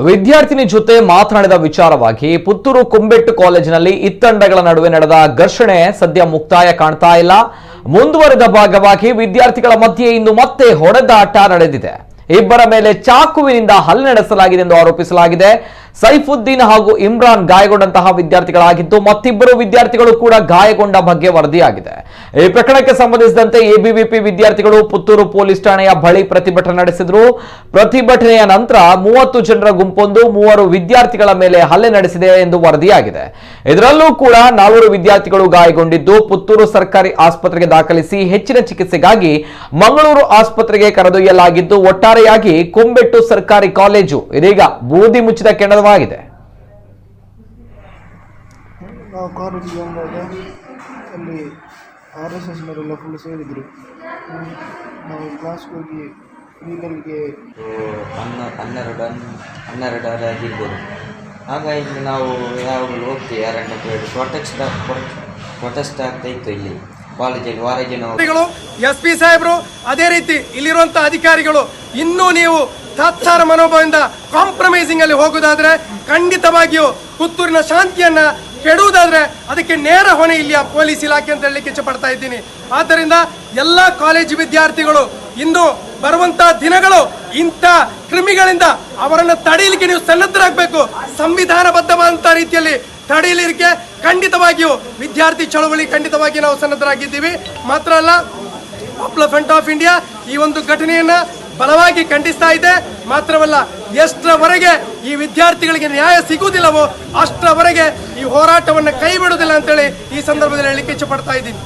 ವಿದ್ಯಾರ್ಥಿನಿ ಜೊತೆ ಮಾತನಾಡಿದ ವಿಚಾರವಾಗಿ ಪುತ್ತೂರು ಕುಂಬೆಟ್ಟು ಕಾಲೇಜಿನಲ್ಲಿ ಇತ್ತಂಡಗಳ ನಡುವೆ ನಡೆದ ಘರ್ಷಣೆ ಸದ್ಯ ಮುಕ್ತಾಯ ಕಾಣ್ತಾ ಇಲ್ಲ. ಮುಂದುವರೆದ ಭಾಗವಾಗಿ ವಿದ್ಯಾರ್ಥಿಗಳ ಮಧ್ಯೆ ಇನ್ನು ಮತ್ತೆ ಹೊಡೆದಾಟ ನಡೆದಿದೆ. ಇಬ್ಬರ ಮೇಲೆ ಚಾಕುವಿನಿಂದ ಹಲ್ಲೆ ನಡೆಸಲಾಗಿದೆ ಎಂದು ಆರೋಪಿಸಲಾಗಿದೆ. ಸೈಫುದ್ದೀನ್ ಹಾಗೂ ಇಮ್ರಾನ್ ಗಾಯಗೊಂಡಂತಹ ವಿದ್ಯಾರ್ಥಿಗಳಾಗಿದ್ದು ಮತ್ತಿಬ್ಬರು ವಿದ್ಯಾರ್ಥಿಗಳು ಕೂಡ ಗಾಯಗೊಂಡ ಬಗ್ಗೆ ವರದಿಯಾಗಿದೆ. ಈ ಪ್ರಕರಣಕ್ಕೆ ಸಂಬಂಧಿಸಿದಂತೆ ಎಬಿವಿಪಿ ವಿದ್ಯಾರ್ಥಿಗಳು ಪುತ್ತೂರು ಪೊಲೀಸ್ ಠಾಣೆಯ ಬಳಿ ಪ್ರತಿಭಟನೆ ನಡೆಸಿದರು. ಪ್ರತಿಭಟನೆಯ ನಂತರ 30 ಜನರ ಗುಂಪೊಂದು 3 ವಿದ್ಯಾರ್ಥಿಗಳ ಮೇಲೆ ಹಲ್ಲೆ ನಡೆಸಿದೆ ಎಂದು ವರದಿಯಾಗಿದೆ. ಇದರಲ್ಲೂ ಕೂಡ 4 ವಿದ್ಯಾರ್ಥಿಗಳು ಗಾಯಗೊಂಡಿದ್ದು ಪುತ್ತೂರು ಸರ್ಕಾರಿ ಆಸ್ಪತ್ರೆಗೆ ದಾಖಲಿಸಿ ಹೆಚ್ಚಿನ ಚಿಕಿತ್ಸೆಗಾಗಿ ಮಂಗಳೂರು ಆಸ್ಪತ್ರೆಗೆ ಕರೆದೊಯ್ಯಲಾಗಿದ್ದು ಒಟ್ಟಾರೆಯಾಗಿ ಕುಂಬೆಟ್ಟು ಸರ್ಕಾರಿ ಕಾಲೇಜು ಇದೀಗ ಬೂದಿ ಮುಚ್ಚಿದ ಕೆಂಡವಾಗಿದೆ. ನಾವು ಕಾಲೇಜಿಗೆ ಬಂದಾಗ ಅಲ್ಲಿ RSSನವರೆಲ್ಲ ಫುಲ್ ಸೇರಿದ್ರು. ನಾವು ಕ್ಲಾಸ್ಗೆ ಹೋಗಿ ಲೀಗಲ್ಗೆ 12 ಆಗಿರ್ಬೋದು. ಹಾಗಾಗಿ ನಾವು ಯಾವಾಗಲೂ ಹೋಗ್ತೀವಿ. ಯಾರನ್ನ ಪ್ರೊಟೆಸ್ಟ್ ಆಗ್ತಾ ಇತ್ತು ಇಲ್ಲಿ ಕಾಲೇಜಲ್ಲಿ ವಾರಜನಗಳು SP ಸಾಹೇಬರು, ಅದೇ ರೀತಿ ಇಲ್ಲಿರುವಂತಹ ಅಧಿಕಾರಿಗಳು ಇನ್ನೂ ನೀವು ತಾತ್ಸಾರ ಮನೋಭಾವದಿಂದ ಕಾಂಪ್ರಮೈಸಿಂಗ್ ಅಲ್ಲಿ ಹೋಗುವುದಾದ್ರೆ ಖಂಡಿತವಾಗಿಯೂ ಪುತ್ತೂರಿನ ಶಾಂತಿಯನ್ನ ಕೆಡುವುದಾದ್ರೆ ಅದಕ್ಕೆ ನೇರ ಹೊಣೆ ಇಲ್ಲಿಯ ಪೊಲೀಸ್ ಇಲಾಖೆ ಅಂತ ಹೇಳಲಿಕ್ಕೆ ಇಚ್ಛಪಡ್ತಾ ಇದ್ದೀನಿ. ಆದ್ದರಿಂದ ಎಲ್ಲ ಕಾಲೇಜು ವಿದ್ಯಾರ್ಥಿಗಳು ಇನ್ನು ಬರುವಂತಹ ದಿನಗಳು ಇಂಥ ಕ್ರಿಮಿಗಳಿಂದ ಅವರನ್ನು ತಡೆಯಲಿಕ್ಕೆ ನೀವು ಸನ್ನದ್ಧರಾಗಬೇಕು. ಸಂವಿಧಾನಬದ್ಧವಾದಂತಹ ರೀತಿಯಲ್ಲಿ ತಡೆಯಲಿಕ್ಕೆ ಖಂಡಿತವಾಗಿಯೂ ವಿದ್ಯಾರ್ಥಿ ಚಳವಳಿ ಖಂಡಿತವಾಗಿ ನಾವು ಸನ್ನದ್ಧರಾಗಿದ್ದೀವಿ. ಮಾತ್ರ ಅಲ್ಲ, ಪಾಪ್ಯುಲರ್ ಫ್ರಂಟ್ ಆಫ್ ಇಂಡಿಯಾ ಈ ಒಂದು ಘಟನೆಯನ್ನ ಬಲವಾಗಿ ಖಂಡಿಸ್ತಾ ಇದೆ. ಮಾತ್ರವಲ್ಲ, ಎಷ್ಟರವರೆಗೆ ಈ ವಿದ್ಯಾರ್ಥಿಗಳಿಗೆ ನ್ಯಾಯ ಸಿಗುವುದಿಲ್ಲವೋ ಅಷ್ಟರವರೆಗೆ ಈ ಹೋರಾಟವನ್ನು ಕೈ ಬಿಡುವುದಿಲ್ಲ ಅಂತೇಳಿ ಈ ಸಂದರ್ಭದಲ್ಲಿ ಹೇಳಲಿಕ್ಕೆ ಇಚ್ಛಪಡ್ತಾ ಇದ್ದೀನಿ.